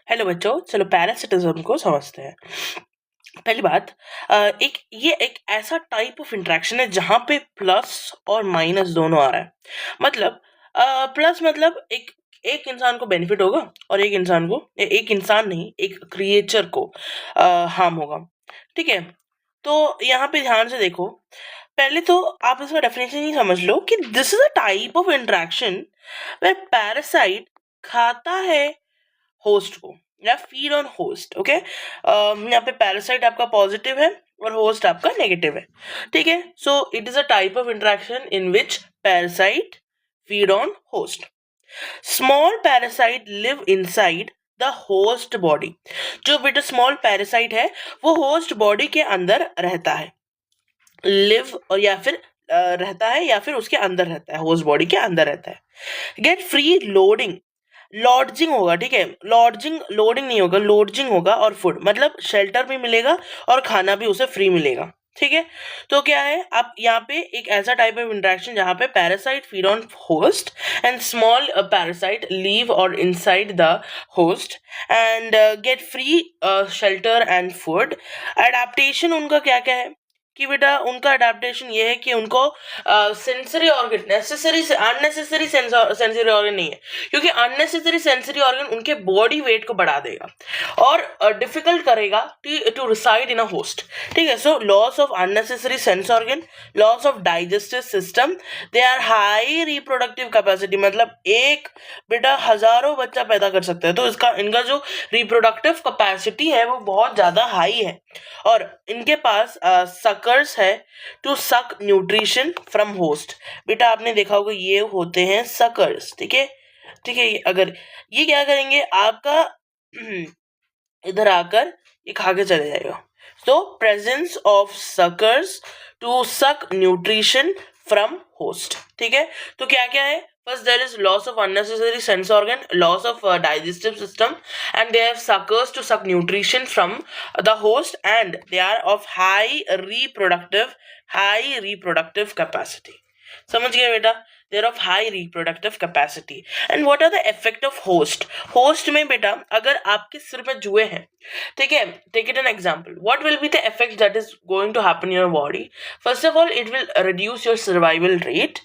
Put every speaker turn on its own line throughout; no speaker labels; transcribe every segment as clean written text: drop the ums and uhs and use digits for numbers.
Hello बच्चों, चलो parasitism को समझते हैं। पहली बात, एक ऐसा टाइप ऑफ इंटरेक्शन है जहां पे प्लस और माइनस दोनों आ रहा है। मतलब प्लस मतलब एक इंसान को बेनिफिट होगा और एक इंसान नहीं, एक क्रिएचर को हार्म होगा। ठीक है, तो यहाँ पे ध्यान से देखो। पहले तो आप इसका डेफिनेशन ही समझ लो कि this is a type of interaction where parasite खाता है होस्ट को या फीड ऑन होस्ट। ओके, यहाँ पे पैरासाइट आपका पॉजिटिव है और होस्ट आपका नेगेटिव है। ठीक है, so it is a type of interaction in which parasite feed on host. Small parasite live inside the host body. जो बेटा स्मॉल पैरासाइट है वो होस्ट बॉडी के अंदर रहता है। लिव और या फिर रहता है या फिर उसके अंदर रहता है, होस्ट बॉडी के अंदर रहता है। गेट फ्री लोडिंग, लॉडजिंग होगा। ठीक है, लॉडजिंग, लोडिंग नहीं होगा, लॉडजिंग होगा और फूड मतलब शेल्टर भी मिलेगा और खाना भी उसे फ्री मिलेगा। ठीक है, तो क्या है, आप यहाँ पे एक ऐसा टाइप ऑफ इंटरेक्शन जहां पे parasite feed on host and small parasite live और inside the host and get free shelter and food. Adaptation उनका क्या क्या है कि बेटा उनका अडेप्टेशन ये है कि उनको sensory organ, necessary unnecessary sensory organ नहीं है, क्योंकि अननेसेसरी सेंसरी ऑर्गन उनके बॉडी वेट को बढ़ा देगा और डिफिकल्ट करेगा to reside in a host. ठीक है, so loss of unnecessary sense organ, loss of digestive system, they are high reproductive capacity. मतलब एक बेटा हजारों बच्चा पैदा कर सकता है, तो इनका जो रिप्रोडक्टिव कैपेसिटी है वो बहुत ज्यादा हाई है। और इनके पास सकर्स है to suck nutrition from host. बेटा आपने देखा होगा ये होते हैं सकर्स। ठीक है, ठीक है, अगर ये क्या करेंगे आपका इधर आकर ये खा के चले जाएगा। तो presence of suckers to suck nutrition from host. ठीक है, तो क्या क्या है, first there is loss of unnecessary sense organ, loss of digestive system, and they have suckers to suck nutrition from the host, and they are of high reproductive capacity. समझ गए बेटा, there of high reproductive capacity. And what are the effect of host. Host में बेटा अगर आपके सिर में जुए हैं, ठीक है, take it an example, what will be the effect that is going to happen in your body. First of all it will reduce your survival rate.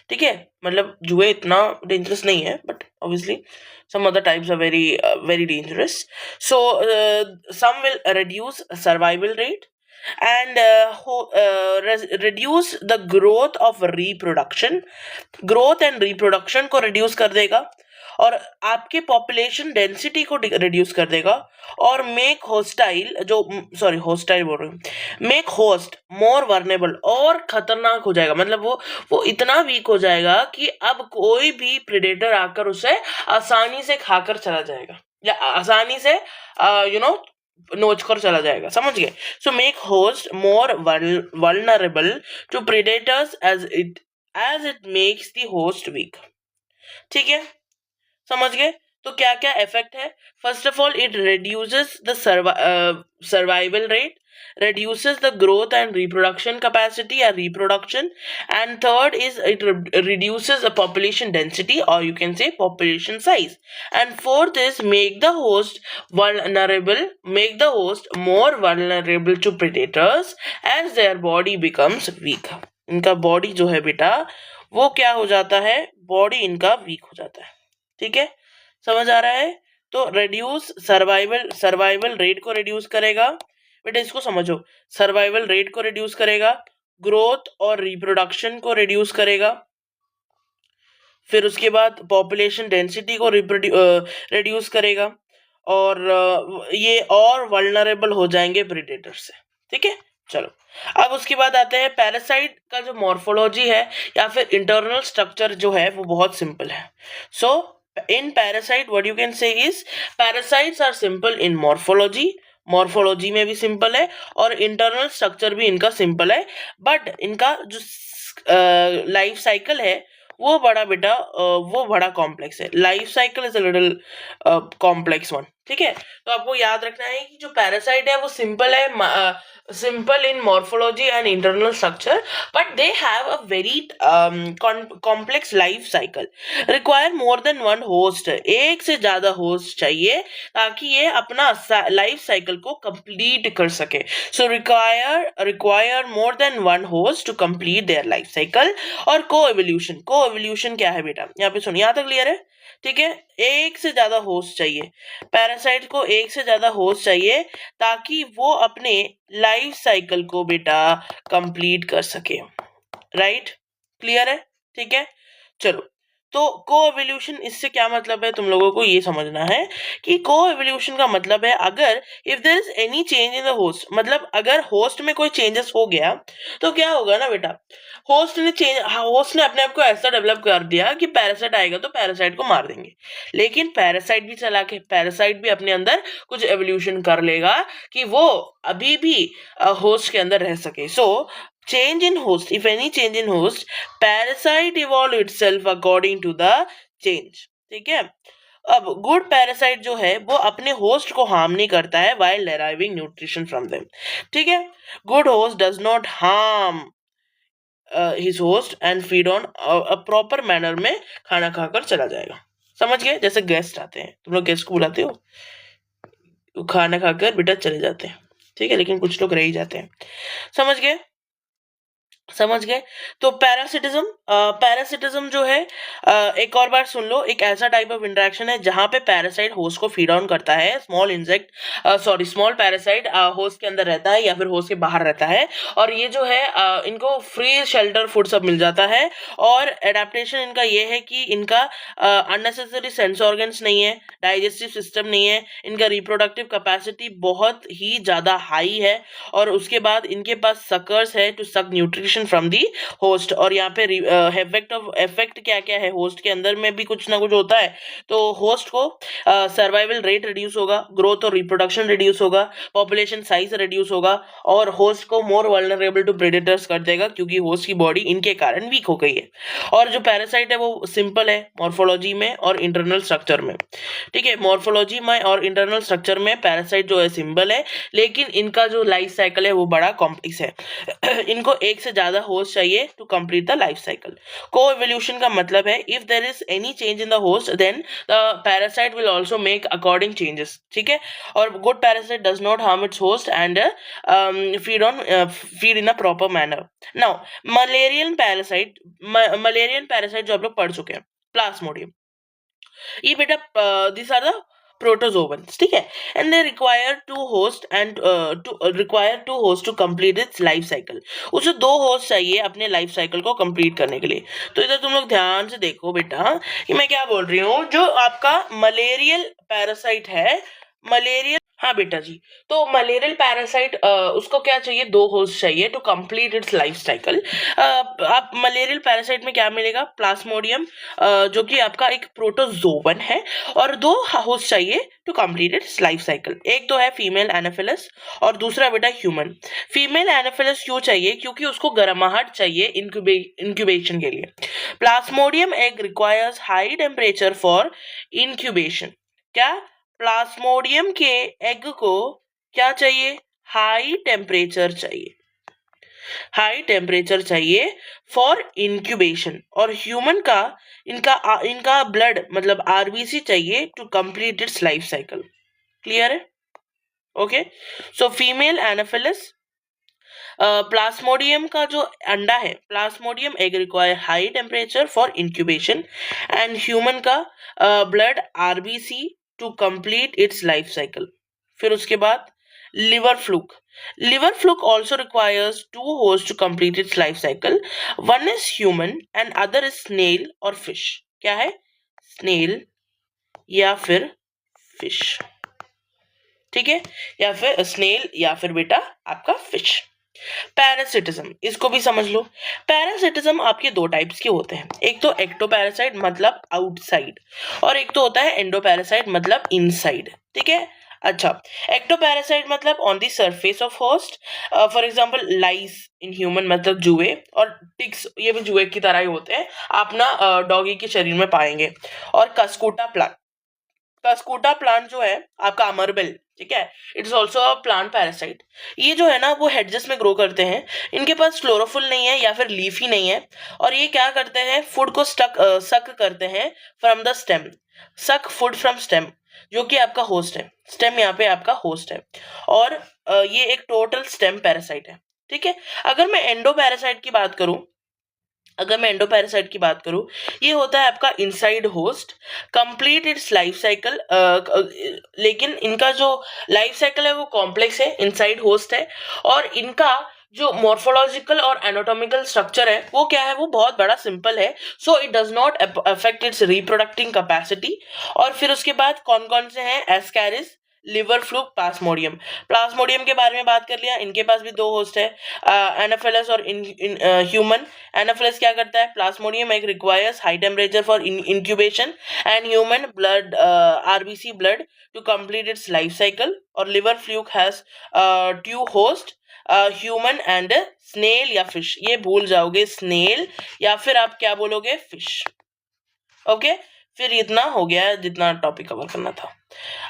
ठीक है, मतलब जुए इतना डेंजरस नहीं है, but obviously some other types are very dangerous. So some will reduce survival rate and reduce the growth of reproduction. Growth and reproduction को reduce कर देगा और आपके पॉपुलेशन डेंसिटी को रिड्यूस कर देगा और मेक होस्टाइल बोल रहे हूँ, मेक होस्ट मोर वर्नेबल, और खतरनाक हो जाएगा। मतलब वो इतना वीक हो जाएगा कि अब कोई भी प्रेडेटर आकर उसे आसानी से खाकर चला जाएगा या आसानी से नोच कर चला जाएगा। समझ गए, so make host more vulnerable to predators as it makes the host weak. ठीक है, समझ गए, तो क्या क्या इफेक्ट है। First of all it reduces the survival rate, reduces the growth and reproduction capacity or reproduction, and third is it reduces the population density, or you can say population size, and fourth is make the host more vulnerable to predators as their body becomes weak. इनका body जो है बेटा वो क्या हो जाता है, body इनका वीक हो जाता है। ठीक है, समझ आ रहा है, तो रिड्यूस सर्वाइवल रेट को रिड्यूस करेगा। बेटा इसको समझो, सर्वाइवल रेट को रिड्यूस करेगा, ग्रोथ और रिप्रोडक्शन को रिड्यूस करेगा, फिर उसके बाद पॉपुलेशन डेंसिटी को रिड्यूस करेगा और ये और वल्नरेबल हो जाएंगे प्रेडेटर से। ठीक है, चलो अब उसके बाद आते हैं पैरासाइट का जो मॉर्फोलॉजी है या फिर इंटरनल स्ट्रक्चर जो है वो बहुत सिंपल है। So in parasite what you can say is parasites are simple in morphology में भी सिंपल है और इंटरनल स्ट्रक्चर भी इनका सिंपल है, बट इनका जो लाइफ साइकिल है वो बड़ा कॉम्प्लेक्स है। Life cycle is a little complex one. ठीक है, तो आपको याद रखना है कि जो पैरासाइट है वो सिंपल है, simple in morphology and internal structure, but they have a very complex life cycle, require more than one host, एक से ज्यादा होस्ट चाहिए ताकि ये अपना लाइफ साइकिल को कंप्लीट कर सके. So require more than one host to complete their life cycle. और को एवोल्यूशन क्या है बेटा, यहाँ पे सुनिए, यहाँ तक क्लियर है? ठीक है, एक से ज्यादा होस्ट चाहिए, पैरासाइट को एक से ज्यादा होस्ट चाहिए ताकि वो अपने लाइफ साइकिल को बेटा कंप्लीट कर सके. राइट, क्लियर है? ठीक है, चलो. तो को-एवोल्यूशन, इससे क्या मतलब है, तुम लोगों को ये समझना है कि को-एवोल्यूशन का मतलब है अगर if there is any change in the host, मतलब अगर होस्ट में कोई चेंजेस हो गया तो क्या होगा ना बेटा, होस्ट ने अपने आप को ऐसा डेवलप कर दिया कि पैरासाइट आएगा तो पैरासाइट को मार देंगे. लेकिन पैरासाइट भी चालाक है, पैरासाइट भी अपने अंदर कुछ एवोल्यूशन कर लेगा कि वो अभी भी होस्ट के अंदर रह सके. सो change in host, if any change in host, parasite evolve itself according to the change. ठीक है, अब गुड पैरासाइट जो है वो अपने होस्ट को हार्म नहीं करता है while deriving nutrition from them. ठीक है, good host does not harm his host and feed on a proper manner में खाना खाकर चला जाएगा. समझ गए? जैसे गेस्ट आते हैं, तुम लोग गेस्ट को बुलाते हो, खाना खाकर बेटा चले जाते हैं, ठीक है, लेकिन कुछ लोग रह ही जाते हैं. समझ गए? समझ गए? तो पैरासिटिज्म जो है, एक और बार सुन लो, एक ऐसा टाइप ऑफ इंटरेक्शन है जहां पे पैरासाइट होस्ट को फीड ऑन करता है. स्मॉल पैरासाइट होस्ट के अंदर रहता है या फिर होस्ट के बाहर रहता है, और ये जो है इनको फ्री शेल्टर फूड सब मिल जाता है. और एडेप्टेशन इनका ये है कि इनका अननेसेसरी सेंस ऑर्गन्स नहीं है, डाइजेस्टिव सिस्टम नहीं है, इनका रिप्रोडक्टिव कैपेसिटी बहुत ही ज्यादा हाई है, और उसके बाद इनके पास सकर्स है to suck nutrition from the host. और यहाँ पे इफेक्ट क्या क्या है, होस्ट के अंदर में भी कुछ ना कुछ होता है. तो होस्ट को सर्वाइवल रेट रिड्यूस होगा, ग्रोथ और रिप्रोडक्शन रिड्यूस होगा, पॉपुलेशन साइज रिड्यूस होगा, और होस्ट को मोर वल्नरेबल टू प्रेडेटर्स कर देगा क्योंकि होस्ट की बॉडी इनके कारण वीक हो गई है. और जो पैरासाइट है वो सिंपल है मॉर्फोलॉजी में और इंटरनल स्ट्रक्चर में. ठीक है, मॉर्फोलॉजी में और इंटरनल स्ट्रक्चर में पैरासाइट जो है सिंबल है, लेकिन इनका जो लाइफ साइकिल है वो बड़ा कॉम्प्लेक्स है. इनको एक से ज्यादा होस्ट चाहिए to complete the life cycle. Coevolution का मतलब है if there is any change in the host then the parasite will also make according changes. ठीक है, और good parasite does not harm its host and feed in a proper manner. Now malarian parasite जो आप लोग पढ़ चुके हैं, Plasmodium, ये बेटा दिस आर द protozoans. ठीक है, and they require two hosts to complete its life cycle. उसे दो होस्ट चाहिए अपने लाइफ साइकिल को कंप्लीट करने के लिए. तो इधर तुम लोग ध्यान से देखो बेटा कि मैं क्या बोल रही हूँ. जो आपका मलेरियल पैरासाइट है, हाँ बेटा जी, तो मलेरियल पैरासाइट उसको क्या चाहिए, दो होस्ट चाहिए to complete its life cycle. आप मलेरियल पैरासाइट में क्या मिलेगा, प्लाज्मोडियम, जो कि आपका एक प्रोटोजोवन है, और दो होस्ट चाहिए to complete its life cycle. एक तो है फीमेल एनाफिलस और दूसरा बेटा ह्यूमन. फीमेल एनाफिलस क्यों चाहिए, क्योंकि उसको गर्माहट चाहिए इंक्यूबेशन के लिए. Plasmodium egg requires high temperature for incubation. क्या, प्लाज्मोडियम के एग को क्या चाहिए, हाई टेम्परेचर चाहिए फॉर इंक्यूबेशन. और ह्यूमन का इनका ब्लड मतलब आरबीसी चाहिए to complete its life cycle. Clear है? Okay, so female anopheles, plasmodium का जो अंडा है, plasmodium egg require high temperature for incubation, and human का blood RBC to complete its life cycle. फिर उसके बाद liver fluke also requires two hosts to complete its life cycle. One is human and other is snail or fish. क्या है, snail या फिर fish. ठीक है, या फिर स्नेल या फिर बेटा आपका फिश. पैरासिटिज्म, इसको भी समझ लो. पैरासिटिज्म आपके दो टाइप्स के होते हैं. एक तो एक्टोपैरासाइट मतलब आउटसाइड, और एक तो होता है एंडोपैरासाइट मतलब इनसाइड. ठीक है, अच्छा, एक्टोपैरासाइट मतलब on the surface of host. For example lice in human मतलब जुए, और टिक्स ये भी जुए की तरह ही होते हैं, आप ना डॉगी के शरीर में पाएंगे. और कस्कुटा कस्कूटा प्लांट जो है आपका अमरबेल, ठीक है, it is also a plant parasite. ये जो है ना वो हेडजेस में ग्रो करते हैं, इनके पास क्लोरोफिल नहीं है या फिर लीफ ही नहीं है, और ये क्या करते हैं, फूड को सक करते हैं फ्रॉम द स्टेम, सक फूड फ्रॉम स्टेम, जो कि आपका होस्ट है, स्टेम यहाँ पे आपका होस्ट है, और ये एक टोटल स्टेम पैरासाइट है, ठीक है। अगर मैं एंडो पैरासाइट की बात करूं, ये होता है आपका inside host, complete its life cycle, लेकिन इनका जो लाइफ साइकिल है वो कॉम्प्लेक्स है, इनसाइड होस्ट है, और इनका जो मॉर्फोलॉजिकल और एनाटॉमिकल स्ट्रक्चर है वो क्या है, वो बहुत बड़ा सिंपल है, so it does not affect its reproducing capacity. और फिर उसके बाद कौन कौन से हैं, ascaris, liver fluke, plasmodium. Plasmodium के बारे में बात कर लिया, इनके पास भी 2 होस्ट है, एनाफिलस और ह्यूमन। एनाफिलस क्या करता है, plasmodium egg requires high temperature for incubation, and human blood, RBC blood to complete its life cycle, और liver fluke has 2 host, human and snail या फिश। ये भूल जाओगे, स्नेल या फिर आप क्या बोलोगे, फिश। ओके, फिर इतना हो गया जितना टॉपिक कवर करना था।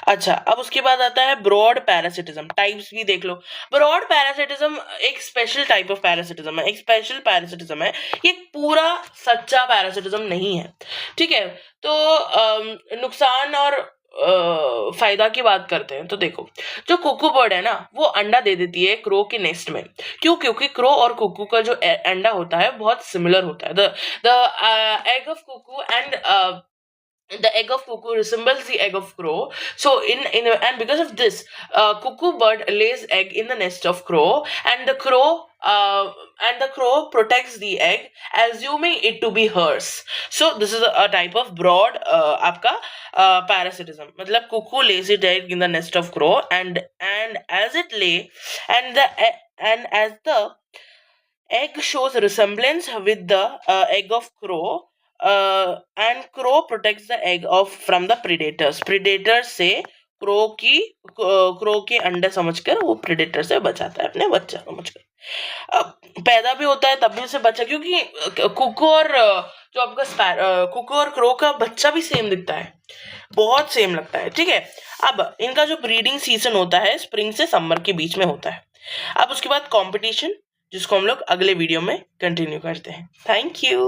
अच्छा, अब उसके बाद आता है ब्रॉड पैरासिटिज्म। टाइप्स भी देख लो। ब्रॉड पैरासिटिज्म एक स्पेशल टाइप ऑफ पैरासिटिज्म है, एक स्पेशल पैरासिटिज्म है, ये पूरा सच्चा पैरासिटिज्म नहीं है, ठीक है। तो नुकसान और फायदा की बात करते हैं, तो देखो, जो कुकू बर्ड है ना वो अंडा दे देती है क्रो के नेस्ट में। क्यों? क्योंकि क्रो और कुकू का जो अंडा होता है बहुत सिमिलर होता है। The egg of cuckoo and the egg of cuckoo resembles the egg of crow, so in and because of this, cuckoo bird lays egg in the nest of crow, and the crow protects the egg, assuming it to be hers. So this is a type of broad आपका parasitism, मतलब cuckoo lays its egg in the nest of crow, and as it lay, and as the egg shows resemblance with the egg of crow, and crow protects the egg of from the predators से crow के अंडे समझकर वो predator से बचाता है अपने बच्चा समझकर। पैदा भी होता है तब भी उसे बचा, क्योंकि कुकू और जो आपका कुकू और क्रो का बच्चा भी सेम दिखता है, बहुत सेम लगता है, ठीक है। अब इनका जो ब्रीडिंग सीजन होता है स्प्रिंग से समर के बीच में होता है। अब उसके बाद कंपटीशन, जिसको हम लोग अगले वीडियो में कंटिन्यू करते हैं। Thank you.